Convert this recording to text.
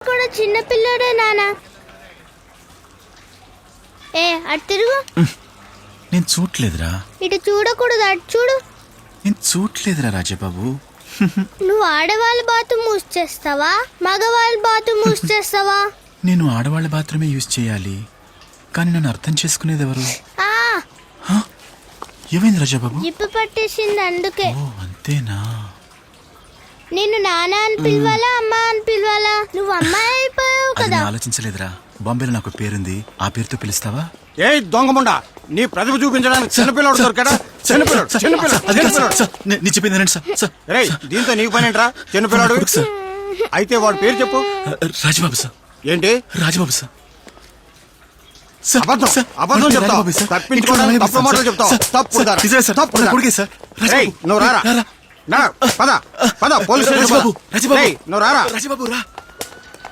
కూడా చిన్న పిల్లడే నాన్న. ఏ అటు తిరుగు. నేను చూడలేదురా. ఇటు చూడకూడదు, అటు చూడు. నేను చూడలేదురా రాజబాబు. నువ్వు ఆడవాళ్ళ బాత్రూమ్ యూజ్ చేస్తావా, మగవాళ్ళ బాత్రూమ్ యూజ్ చేస్తావా? నేను ఆడవాళ్ళ బాత్రూమే యూజ్ చేయాలి, కానీ నన్ను అర్థం చేసుకునేది ఎవరు? ఏమైంది రాజబాబు? జిప్పు పట్టేసింది అందుకే. ఓ అంతేనా? నేను నాన్న అని పిలవాలా, అమ్మ అని పిలవాలా? నువ్వు అమ్మాయి అయిపోయావు అది కదా. నేను ఆలోచించలేదురా. బాంబేలో నాకు పేరుంది, ఆ పేరుతో పిలుస్తావా? ఏ దొంగముండా, నీ ప్రతిభ చూపించడానికి చిన్నపిల్లడు దొరికాడా? నేను చెప్పింది వినండి సార్. రేయ్, దీంతో నీకు పని ఏంట్రా? చిన్నపిల్లాడు సార్. అయితే వాడు పేరు చెప్పు. రాజబాబు సార్. ఏంటి రాజబాబు సార్. అబద్ధం అబద్ధం చెప్తావు, తప్పించుకోవడానికి తప్పు మాటలు చెప్తావు. తప్పు నువ్వు రారా, పద పద పోలీసు రాజబాబు నువ్వు రారా. రాజబాబు రా.